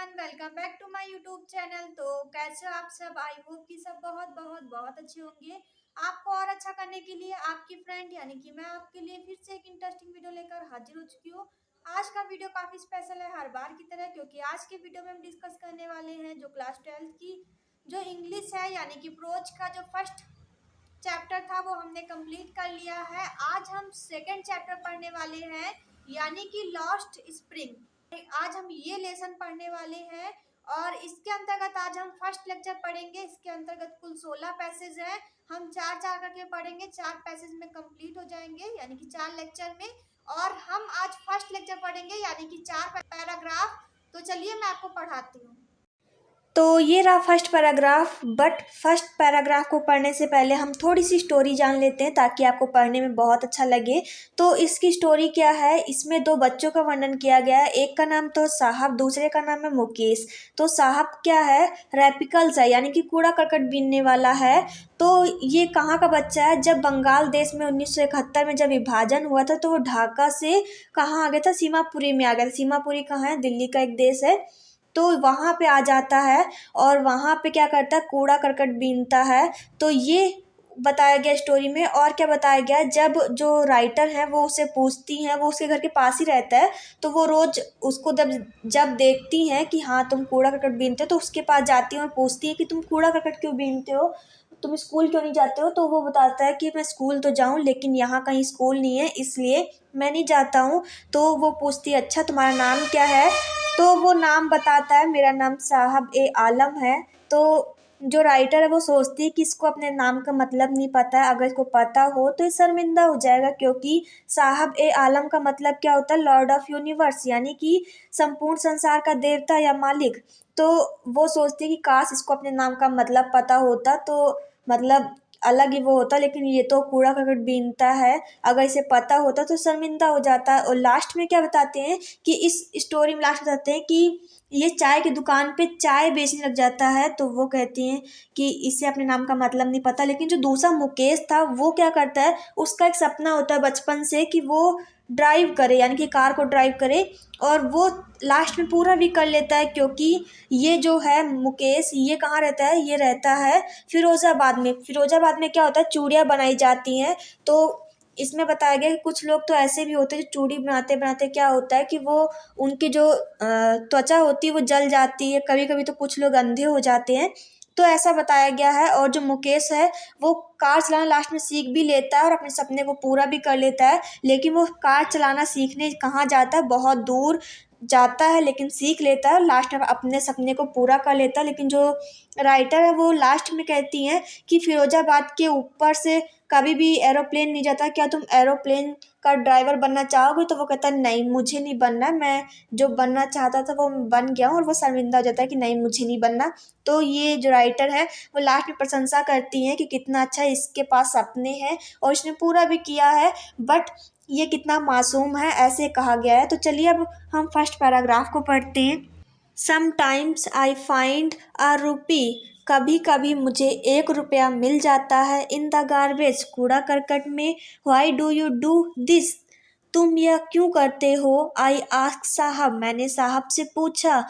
Everyone, welcome back to my YouTube channel. तो कैसे हो आप सब? आई होप कि सब बहुत बहुत बहुत अच्छे होंगे। आपको और अच्छा करने के लिए आपकी फ्रेंड यानी कि मैं आपके लिए फिर से एक इंटरेस्टिंग वीडियो लेकर हाजिर हो चुकी हूँ। आज का वीडियो काफी स्पेशल है हर बार की तरह, क्योंकि आज के वीडियो में हम डिस्कस करने वाले हैं जो क्लास 12 की जो इंग्लिश है यानी कि प्रोज का जो फर्स्ट चैप्टर था वो हमने कंप्लीट कर लिया है। आज हम सेकेंड चैप्टर पढ़ने वाले हैं यानी कि लॉस्ट स्प्रिंग। आज हम ये लेसन पढ़ने वाले हैं और इसके अंतर्गत आज हम फर्स्ट लेक्चर पढ़ेंगे। इसके अंतर्गत कुल 16 पैसेज हैं। हम चार चार करके पढ़ेंगे, 4 पैसेज में कंप्लीट हो जाएंगे यानी कि 4 लेक्चर में। और हम आज फर्स्ट लेक्चर पढ़ेंगे यानी कि 4 पैराग्राफ। तो चलिए मैं आपको पढ़ाती हूँ। तो ये रहा first paragraph. But first paragraph को पढ़ने से पहले हम थोड़ी सी स्टोरी जान लेते हैं ताकि आपको पढ़ने में बहुत अच्छा लगे। तो इसकी स्टोरी क्या है, इसमें 2 बच्चों का वर्णन किया गया है। एक का नाम तो साहब, दूसरे का नाम है मुकेश। तो साहब क्या है, रैपिकल्स है यानी कि कूड़ा करकट बीनने वाला है। तो ये कहाँ का बच्चा है, जब बंगाल देश में 1971 में जब विभाजन हुआ था तो वो ढाका से कहाँ आ गया था, सीमापुरी में आ गया था। सीमापुरी कहाँ है, दिल्ली का एक देश है। तो वहाँ पे आ जाता है और वहाँ पे क्या करता है, कूड़ा करकट बीनता है। तो ये बताया गया स्टोरी में। और क्या बताया गया, जब जो राइटर है वो उसे पूछती हैं, वो उसके घर के पास ही रहता है, तो वो रोज उसको जब जब देखती हैं कि हाँ तुम कूड़ा करकट बीनते हो तो उसके पास जाती हैं और पूछती है कि तुम कूड़ा करकट क्यों बीनते हो, तुम स्कूल क्यों नहीं जाते हो। तो वो बताता है कि मैं स्कूल तो जाऊँ लेकिन यहाँ कहीं स्कूल नहीं है इसलिए मैं नहीं जाता हूँ। तो वो पूछती है अच्छा तुम्हारा नाम क्या है, तो वो नाम बताता है मेरा नाम साहब ए आलम है। तो जो राइटर है वो सोचती है कि इसको अपने नाम का मतलब नहीं पता है, अगर इसको पता हो तो ये शर्मिंदा हो जाएगा, क्योंकि साहब ए आलम का मतलब क्या होता है, लॉर्ड ऑफ यूनिवर्स यानी कि संपूर्ण संसार का देवता या मालिक। तो वो सोचती है कि काश इसको अपने नाम का मतलब पता होता तो मतलब अलग ही वो होता, लेकिन ये तो कूड़ा करकट बीनता है, अगर इसे पता होता तो शर्मिंदा हो जाता। और लास्ट में क्या बताते हैं कि इस स्टोरी में लास्ट बताते हैं कि ये चाय की दुकान पे चाय बेचने लग जाता है। तो वो कहती हैं कि इसे अपने नाम का मतलब नहीं पता। लेकिन जो दूसरा मुकेश था वो क्या करता है, उसका एक सपना होता है बचपन से कि वो ड्राइव करे यानी कि कार को ड्राइव करे, और वो लास्ट में पूरा भी कर लेता है। क्योंकि ये जो है मुकेश, ये कहाँ रहता है, ये रहता है फिरोजाबाद में। फिरोजाबाद में क्या होता है, चूड़ियाँ बनाई जाती हैं। तो इसमें बताया गया कि कुछ लोग तो ऐसे भी होते हैं जो चूड़ी बनाते बनाते क्या होता है कि वो उनकी जो त्वचा होती है वो जल जाती है, कभी कभी तो कुछ लोग अंधे हो जाते हैं। तो ऐसा बताया गया है। और जो मुकेश है वो कार चलाना लास्ट में सीख भी लेता है और अपने सपने को पूरा भी कर लेता है। लेकिन वो कार चलाना सीखने कहाँ जाता है, बहुत दूर जाता है, लेकिन सीख लेता है और लास्ट में अपने सपने को पूरा कर लेता है। लेकिन जो राइटर है वो लास्ट में कहती हैं कि फिरोजाबाद के ऊपर से कभी भी एरोप्लेन नहीं जाता, क्या तुम एरोप्लेन का ड्राइवर बनना चाहोगे। तो वो कहता है नहीं मुझे नहीं बनना, मैं जो बनना चाहता था वो बन गया हूँ। और वो शर्मिंदा हो जाता है कि नहीं मुझे नहीं बनना। तो ये जो राइटर है वो लास्ट में प्रशंसा करती हैं कि कितना अच्छा इसके पास सपने हैं और इसने पूरा भी किया है, बट ये कितना मासूम है ऐसे कहा गया है। तो चलिए अब हम फर्स्ट पैराग्राफ को पढ़ते हैं। समटाइम्स आई फाइंड अ रूपी, कभी कभी मुझे 1 रुपया मिल जाता है। इन द गार्बेज, कूड़ा करकट में। Why do you do this, तुम यह क्यों करते हो। आई आस्क साहब, मैंने साहब से पूछा।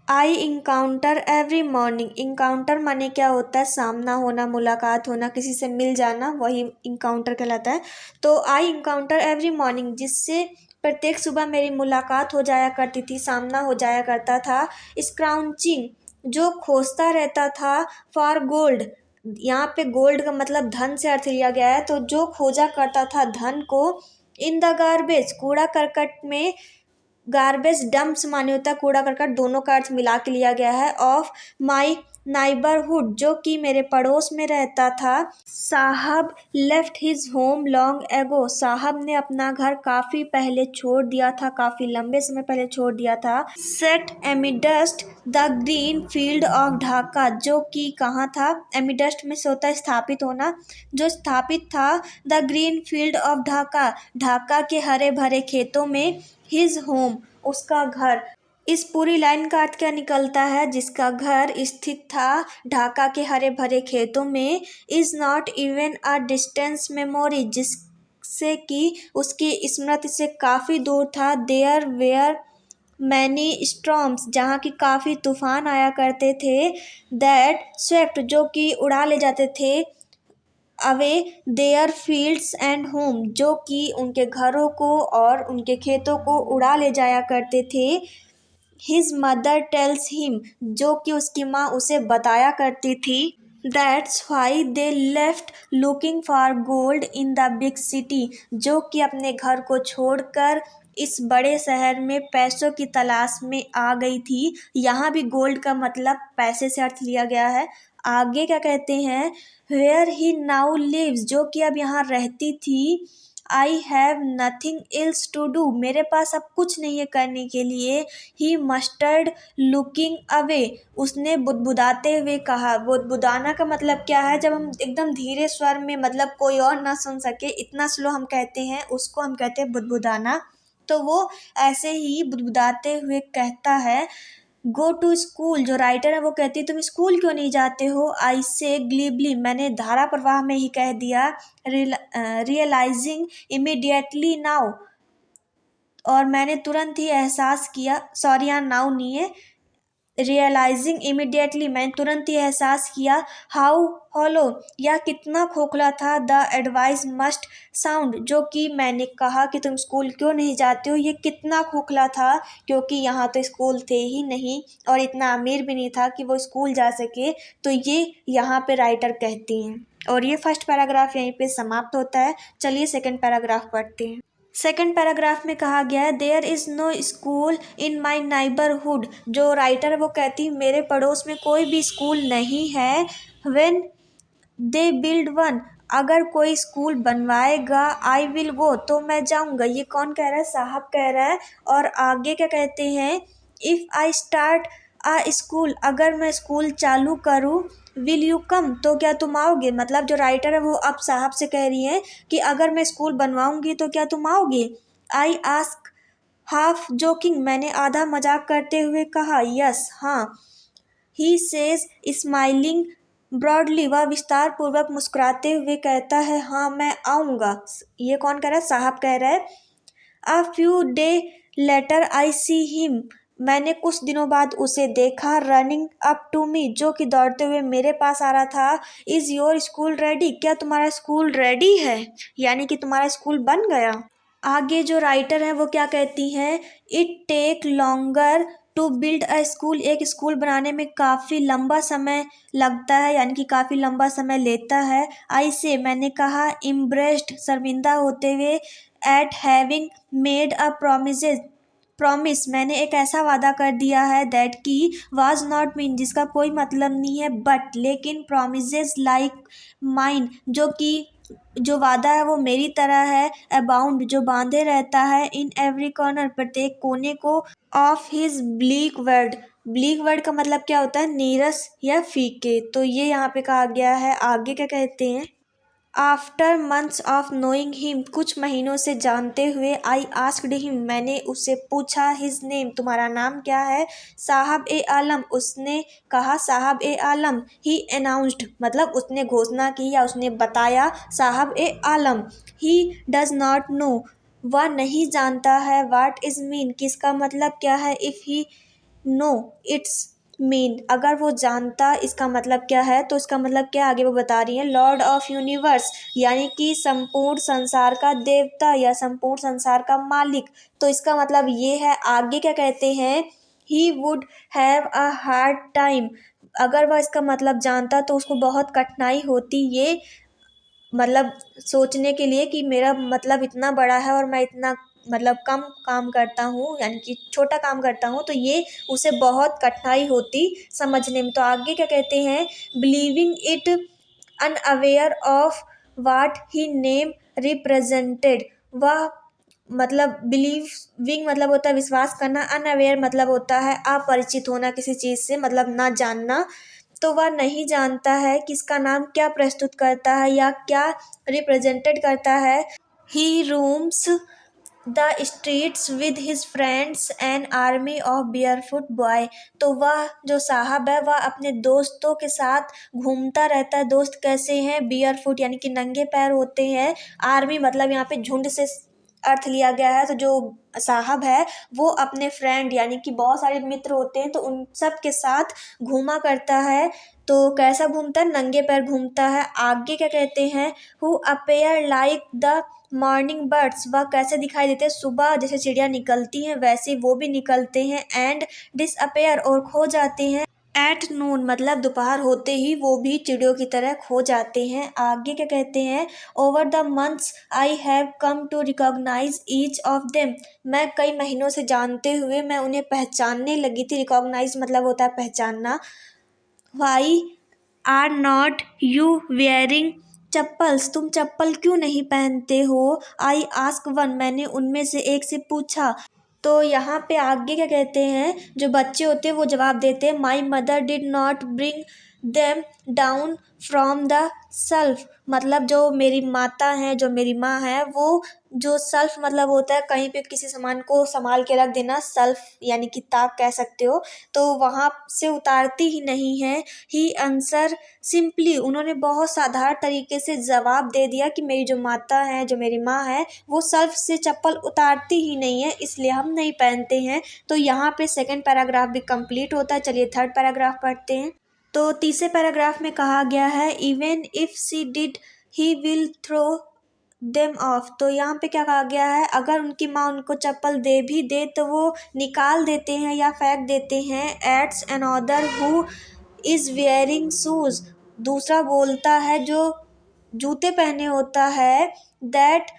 आई इंकाउंटर एवरी मॉर्निंग, इंकाउंटर माने क्या होता है, सामना होना, मुलाकात होना, किसी से मिल जाना, वही इंकाउंटर कहलाता है। तो आई इंकाउंटर एवरी मॉर्निंग, जिससे प्रत्येक सुबह मेरी मुलाकात हो जाया करती थी, सामना हो जाया करता था। स्क्राउचिंग, जो खोजता रहता था। फॉर गोल्ड, यहाँ पे गोल्ड का मतलब धन से अर्थ लिया गया है, तो जो खोजा करता था धन को। इन द गार्बेज, कूड़ा करकट में। गार्बेज डंप्स माने होता है कूड़ा करकट, दोनों का अर्थ मिला के लिया गया है। ऑफ माई नाइबरहुड, जो कि मेरे पड़ोस में रहता था। साहब left his home long ago, साहब ने अपना घर काफ़ी पहले छोड़ दिया था, काफ़ी लंबे समय पहले छोड़ दिया था। Set amidst the green field of Dhaka, जो कि कहाँ था, एमिडस्ट में से होता है स्थापित होना, जो स्थापित था। The green field of Dhaka, Dhaka के हरे भरे खेतों में। हिज होम, उसका घर। इस पूरी लाइन का अर्थ क्या निकलता है, जिसका घर स्थित था ढाका के हरे भरे खेतों में। Is not even a distance memory, जिससे कि उसकी स्मृति से काफ़ी दूर था। देयर वेयर मैनी स्टॉर्म्स जहाँ की काफ़ी तूफान आया करते थे, दैट स्वेप्ट जो कि उड़ा ले जाते थे, away there fields and home जो कि उनके घरों को और उनके खेतों को उड़ा ले जाया करते थे। हिज मदर टेल्स हिम जो कि उसकी माँ उसे बताया करती थी, that's why they left looking for gold in the big city जो कि अपने घर को छोड़कर इस बड़े शहर में पैसों की तलाश में आ गई थी। यहाँ भी गोल्ड का मतलब पैसे से अर्थ लिया गया है। आगे क्या कहते हैं, वेयर ही नाउ लिव्स जो कि अब यहाँ रहती थी, I have nothing else to do मेरे पास अब कुछ नहीं है करने के लिए। ही मस्टर्ड लुकिंग अवे उसने बुदबुदाते हुए कहा। बुदबुदाना का मतलब क्या है, जब हम एकदम धीरे स्वर में मतलब कोई और ना सुन सके इतना स्लो हम कहते हैं उसको हम कहते हैं बुदबुदाना। तो वो ऐसे ही बुदबुदाते हुए कहता है, गो टू स्कूल जो राइटर है वो कहती है तुम स्कूल क्यों नहीं जाते हो। आई से ग्लीबली मैंने धारा प्रवाह में ही कह दिया, रियलाइजिंग इमीडिएटली नाउ और मैंने तुरंत ही एहसास किया, सॉरी यहाँ नाउ नहीं है, रियलाइजिंग इमीडिएटली मैंने तुरंत ही एहसास किया, हाउ हॉलो यह कितना खोखला था, द एडवाइस मस्ट साउंड जो कि मैंने कहा कि तुम स्कूल क्यों नहीं जाते हो ये कितना खोखला था, क्योंकि यहाँ तो स्कूल थे ही नहीं और इतना अमीर भी नहीं था कि वो स्कूल जा सके। तो ये यहाँ पे राइटर कहती हैं और ये फर्स्ट पैराग्राफ यहीं पे समाप्त होता है। चलिए सेकंड पैराग्राफ पढ़ते हैं। सेकंड पैराग्राफ में कहा गया है, there is no school in my neighbourhood जो राइटर है वो कहती है मेरे पड़ोस में कोई भी स्कूल नहीं है। व्हेन दे बिल्ड वन अगर कोई स्कूल बनवाएगा, आई विल गो तो मैं जाऊंगा। ये कौन कह रहा है, साहब कह रहा है। और आगे क्या कहते हैं, if I start a school अगर मैं स्कूल चालू करूँ, विल यू कम तो क्या तुम आओगे। मतलब जो राइटर है वो अब साहब से कह रही है कि अगर मैं स्कूल बनवाऊंगी तो क्या तुम आओगे। आई आस्क हाफ जोकिंग मैंने आधा मजाक करते हुए कहा, यस हाँ। ही सेज स्माइलिंग ब्रॉडली वह विस्तार पूर्वक मुस्कुराते हुए कहता है, हाँ मैं आऊँगा। ये कौन कह रहा है, साहब कह रहा है। A few day letter I see him मैंने कुछ दिनों बाद उसे देखा, रनिंग अप टू मी जो कि दौड़ते हुए मेरे पास आ रहा था। इज़ योर स्कूल रेडी क्या तुम्हारा स्कूल रेडी है, यानी कि तुम्हारा स्कूल बन गया। आगे जो राइटर है वो क्या कहती हैं, it take longer to build a school एक स्कूल बनाने में काफ़ी लंबा समय लगता है, यानी कि काफ़ी लंबा समय लेता है। आई से मैंने कहा, इम्ब्रेस्ड शर्मिंदा होते हुए, eight having made a promise मैंने एक ऐसा वादा कर दिया है, दैट की वाज नॉट मीन जिसका कोई मतलब नहीं है, बट लेकिन प्रोमिसेस लाइक माइन जो कि जो वादा है वो मेरी तरह है, अबाउंड जो बांधे रहता है, इन एवरी कॉर्नर प्रत्येक कोने को, of his bleak word bleak word का मतलब क्या होता है, नीरस या फीके। तो ये यहाँ पे कहा गया है। आगे क्या कहते हैं, after months of knowing him कुछ महीनों से जानते हुए, आई आस्क्ड हिम मैंने उससे पूछा, हिज नेम तुम्हारा नाम क्या है, साहब ए आलम उसने कहा, साहब ए आलम। ही अनाउंस्ड मतलब उसने घोषणा की या उसने बताया, साहब ए आलम। ही डज नॉट नो वह नहीं जानता है, वाट इज मीन किसका मतलब क्या है, if he know it's mean अगर वो जानता इसका मतलब क्या है तो इसका मतलब क्या आगे वो बता रही है, लॉर्ड ऑफ यूनिवर्स यानी कि संपूर्ण संसार का देवता या संपूर्ण संसार का मालिक। तो इसका मतलब ये है। आगे क्या कहते हैं, he would have a hard time अगर वह इसका मतलब जानता तो उसको बहुत कठिनाई होती ये मतलब सोचने के लिए कि मेरा मतलब इतना बड़ा है और मैं इतना मतलब कम काम करता हूँ, यानी कि छोटा काम करता हूँ, तो ये उसे बहुत कठिनाई होती समझने में। तो आगे क्या कहते हैं, believing it unaware of what he name represented वह मतलब बिलीविंग मतलब होता है विश्वास करना, अनअवेयर मतलब होता है अपरिचित होना किसी चीज़ से मतलब ना जानना। तो वह नहीं जानता है कि इसका नाम क्या प्रस्तुत करता है या क्या रिप्रेजेंटेड करता है। He roams the streets with his friends and army of barefoot boy तो वह जो साहब है वह अपने दोस्तों के साथ घूमता रहता है। दोस्त कैसे हैं, बेयरफुट यानी कि नंगे पैर होते हैं, आर्मी मतलब यहाँ पे झुंड से अर्थ लिया गया है। तो जो साहब है वो अपने फ्रेंड यानी कि बहुत सारे मित्र होते हैं तो उन सब के साथ घूमा करता है। तो कैसा घूमता है? नंगे पैर घूमता है। आगे क्या कहते हैं? Who appear like the morning birds, वह कैसे दिखाई देते हैं? सुबह जैसे चिड़िया निकलती हैं वैसे वो भी निकलते हैं। एंड डिसअपेयर, और खो जाते हैं। एट नून, मतलब दोपहर होते ही वो भी चिड़ियों की तरह खो जाते हैं। आगे क्या कहते हैं? Over the months I have come to recognise each of them, मैं कई महीनों से जानते हुए मैं उन्हें पहचानने लगी थी। रिकॉग्नाइज मतलब होता है पहचानना। Why are not you wearing chappals, तुम चप्पल क्यों नहीं पहनते हो? आई आस्क वन, मैंने उनमें से एक से पूछा। तो यहाँ पे आगे क्या कहते हैं? जो बच्चे होते हैं वो जवाब देते हैं, my mother did not bring them down from the self, मतलब जो मेरी माता है, जो मेरी माँ है, वो जो सेल्फ मतलब होता है कहीं पे किसी सामान को संभाल के रख देना, सेल्फ यानी कि ताक कह सकते हो, तो वहाँ से उतारती ही नहीं है। ही आंसर सिंपली, उन्होंने बहुत साधारण तरीके से जवाब दे दिया कि मेरी जो माता है, जो मेरी माँ है, वो सेल्फ से चप्पल उतारती ही नहीं है, इसलिए हम नहीं पहनते हैं। तो यहाँ पे सेकंड पैराग्राफ भी कंप्लीट होता है। चलिए थर्ड पैराग्राफ पढ़ते हैं। तो तीसरे पैराग्राफ में कहा गया है, even if she did he will throw them off, तो यहाँ पे क्या कहा गया है? अगर उनकी माँ उनको चप्पल दे भी दे तो वो निकाल देते हैं या फेंक देते हैं। It's another who is wearing shoes, दूसरा बोलता है जो जूते पहने होता है, दैट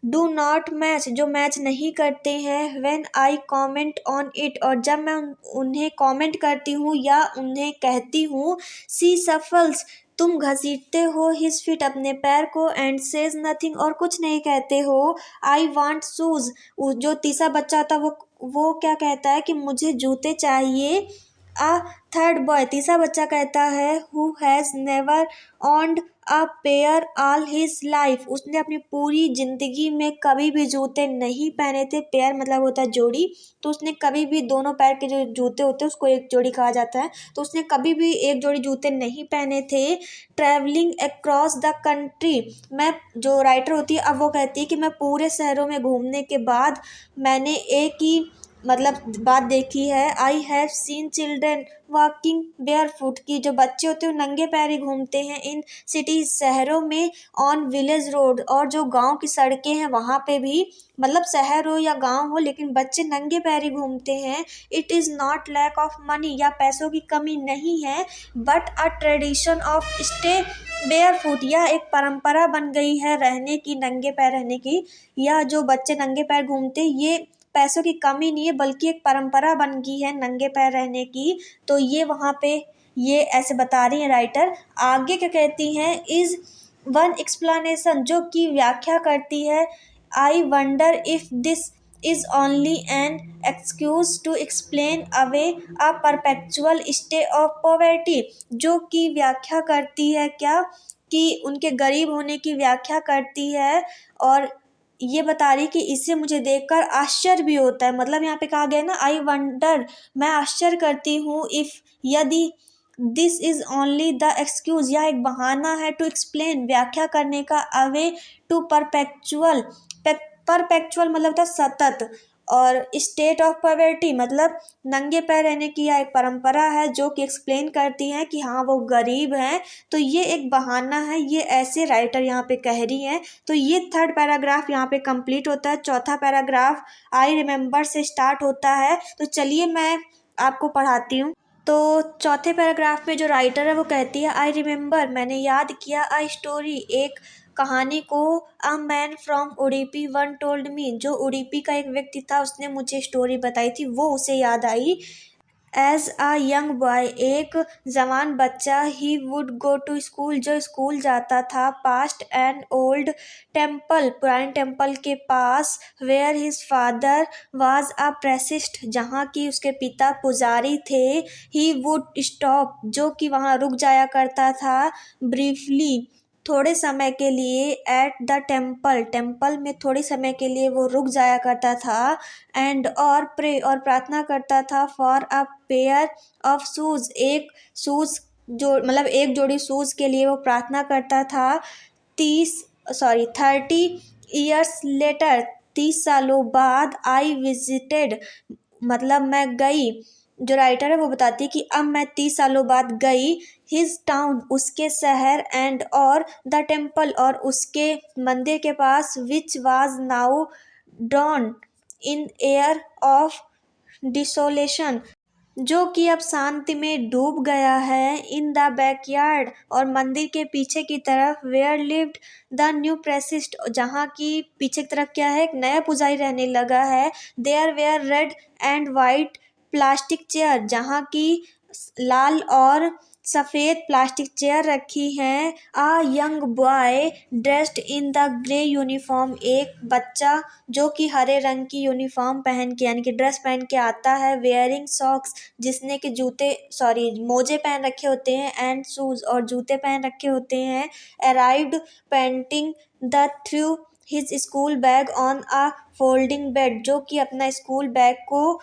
डू नॉट मैच, जो मैच नहीं करते हैं। When I comment on it, और जब मैं उन्हें कॉमेंट करती हूँ या उन्हें कहती हूँ, सी सफल्स, तुम घसीटते हो, हिज फीट, अपने पैर को, एंड सेज नथिंग, और कुछ नहीं कहते हो। आई वांट शूज, जो तीसरा बच्चा था वो क्या कहता है कि मुझे जूते चाहिए। अ थर्ड बॉय, तीसरा बच्चा कहता है, who has never owned a pair all his life, उसने अपनी पूरी जिंदगी में कभी भी जूते नहीं पहने थे। पेयर मतलब होता है जोड़ी, तो उसने कभी भी दोनों पैर के जो जूते होते हैं उसको एक जोड़ी कहा जाता है, तो उसने कभी भी एक जोड़ी जूते नहीं पहने थे। ट्रैवलिंग अक्रॉस द कंट्री, मैं जो राइटर होती है अब वो कहती है कि मैं पूरे शहरों में घूमने के बाद मैंने एक ही मतलब बात देखी है। I have seen children walking bear foot, की जो बच्चे होते हैं वो नंगे पैर ही घूमते हैं। इन सिटीज, शहरों में। ऑन विलेज रोड, और जो गांव की सड़कें हैं वहाँ पे भी, मतलब शहर हो या गांव हो लेकिन बच्चे नंगे पैर ही घूमते हैं। It is not lack of money, या पैसों की कमी नहीं है, but a tradition of stay barefoot, यह एक परंपरा बन गई है रहने की, नंगे पैर रहने की। या जो बच्चे नंगे पैर घूमते, ये पैसों की कमी नहीं है बल्कि एक परंपरा बन गई है नंगे पैर रहने की। तो ये वहाँ पे ये ऐसे बता रही हैं राइटर। आगे क्या कहती हैं? इज वन एक्सप्लेनेशन, जो कि व्याख्या करती है, I wonder if this is only an excuse to explain away a perpetual state of poverty, जो कि व्याख्या करती है क्या? कि उनके गरीब होने की व्याख्या करती है। और ये बता रही कि इससे मुझे देखकर आश्चर्य भी होता है, मतलब यहाँ पे कहा गया ना, आई वंडर, मैं आश्चर्य करती हूँ, इफ, यदि, this is only the excuse, यह एक बहाना है, टू एक्सप्लेन, व्याख्या करने का, अवे टू परपेचुअल, परपेचुअल मतलब था सतत, और स्टेट ऑफ पॉवर्टी मतलब नंगे पैर रहने की यह एक परंपरा है जो कि एक्सप्लेन करती है कि हाँ वो गरीब हैं। तो ये एक बहाना है, ये ऐसे राइटर यहाँ पे कह रही हैं। तो ये थर्ड पैराग्राफ यहाँ पे कंप्लीट होता है। चौथा पैराग्राफ आई रिमेम्बर से स्टार्ट होता है। तो चलिए मैं आपको पढ़ाती हूँ। तो चौथे पैराग्राफ में जो राइटर है वो कहती है, आई रिमेम्बर, मैंने याद किया, अ स्टोरी, एक कहानी को, a man from Udupi one told me, जो उडुपी का एक व्यक्ति था उसने मुझे स्टोरी बताई थी, वो उसे याद आई। एज अ यंग बॉय, एक जवान बच्चा, he would go to school, जो स्कूल जाता था, पास्ट एन ओल्ड टेम्पल, पुराने टेम्पल के पास, where his father was a priest, जहाँ की उसके पिता पुजारी थे। ही वुड स्टॉप, जो कि वहाँ रुक जाया करता था, ब्रीफली, थोड़े समय के लिए, एट द टेम्पल, टेम्पल में थोड़े समय के लिए वो रुक जाया करता था, एंड और प्रे, और प्रार्थना करता था, for a pair of shoes, एक शूज जो मतलब एक जोड़ी शूज के लिए वो प्रार्थना करता था। 30 30 ईयर्स लेटर, 30 सालों बाद आई विजिटेड, मतलब मैं गई, जो राइटर है वो बताती है कि अब मैं 30 सालों बाद गई हिज टाउन, उसके शहर, एंड और द टेम्पल, और उसके मंदिर के पास, which was now drawn in air of desolation, जो कि अब शांति में डूब गया है, इन द बैकयार्ड, और मंदिर के पीछे की तरफ, वेयर लिव्ड द न्यू प्रेसिस्ट, जहाँ की पीछे की तरफ क्या है, एक नया पुजारी रहने लगा है, there were red and white plastic chair, जहाँ की लाल और सफेद प्लास्टिक चेयर रखी हैं, a young boy dressed in the grey uniform, एक बच्चा जो कि हरे रंग की यूनिफॉर्म पहन के यानी कि ड्रेस पहन के आता है, वेयरिंग सॉक्स, जिसने के जूते मोजे पहन रखे होते हैं, एंड शूज, और जूते पहन रखे होते हैं, arrived painting the through his school bag on a folding bed, जो कि अपना स्कूल बैग को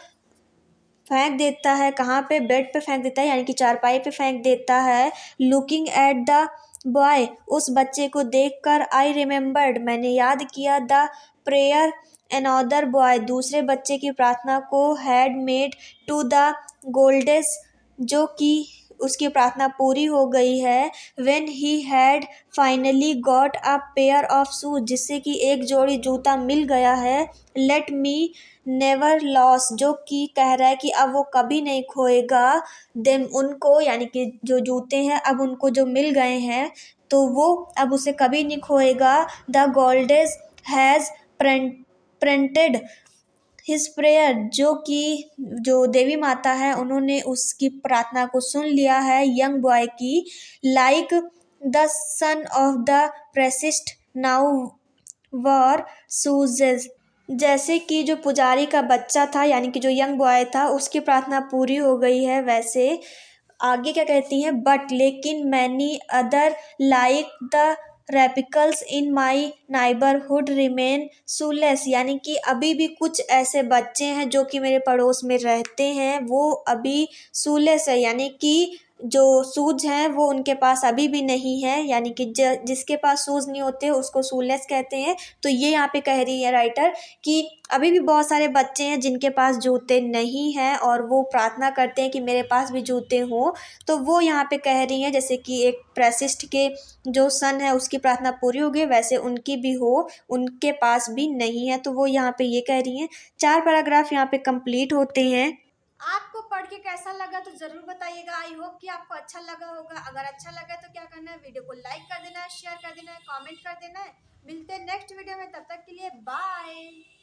फेंक देता है, कहाँ पे, बेड पे फेंक देता है, यानी कि चारपाई पे फेंक देता है, लुकिंग एट द बॉय, उस बच्चे को देखकर, आई रिमेम्बर्ड, मैंने याद किया, द प्रेयर अनदर बॉय, दूसरे बच्चे की प्रार्थना को, हैड मेड टू द गोल्डेस, जो कि उसकी प्रार्थना पूरी हो गई है, when he had finally got a pair of shoes, जिससे कि एक जोड़ी जूता मिल गया है, लेट मी नेवर लॉस, जो कि कह रहा है कि अब वो कभी नहीं खोएगा, देम, उनको, यानी कि जो जूते हैं अब उनको जो मिल गए हैं तो वो अब उसे कभी नहीं खोएगा, the goddess has printed his prayer, जो कि जो देवी माता है उन्होंने उसकी प्रार्थना को सुन लिया है, यंग बॉय की, like the son of the priest now wears shoes, जैसे कि जो पुजारी का बच्चा था यानी कि जो यंग बॉय था उसकी प्रार्थना पूरी हो गई है, वैसे आगे क्या कहती हैं, बट लेकिन मैनी अदर लाइक द रेपिकल्स in my neighbourhood remain shoeless, यानी कि अभी भी कुछ ऐसे बच्चे हैं जो कि मेरे पड़ोस में रहते हैं, वो अभी सूलेस है, यानी कि जो शूज हैं वो उनके पास अभी भी नहीं है, यानी कि जिसके पास शूज नहीं होते उसको शूलेस कहते हैं। तो ये यहाँ पे कह रही है राइटर कि अभी भी बहुत सारे बच्चे हैं जिनके पास जूते नहीं हैं और वो प्रार्थना करते हैं कि मेरे पास भी जूते हों, तो वो यहाँ पे कह रही हैं जैसे कि एक प्रेसिस्ट के जो सन है उसकी प्रार्थना पूरी हो गई, वैसे उनकी भी हो, उनके पास भी नहीं है, तो वो यहाँ पे ये कह रही हैं। 4 पैराग्राफ यहाँ पे कंप्लीट होते हैं। आपको पढ़ के कैसा लगा तो जरूर बताइएगा। आई होप कि आपको अच्छा लगा होगा। अगर अच्छा लगा तो क्या करना है, वीडियो को लाइक कर देना है, शेयर कर देना है, कमेंट कर देना है। मिलते हैं नेक्स्ट वीडियो में, तब तक के लिए बाय।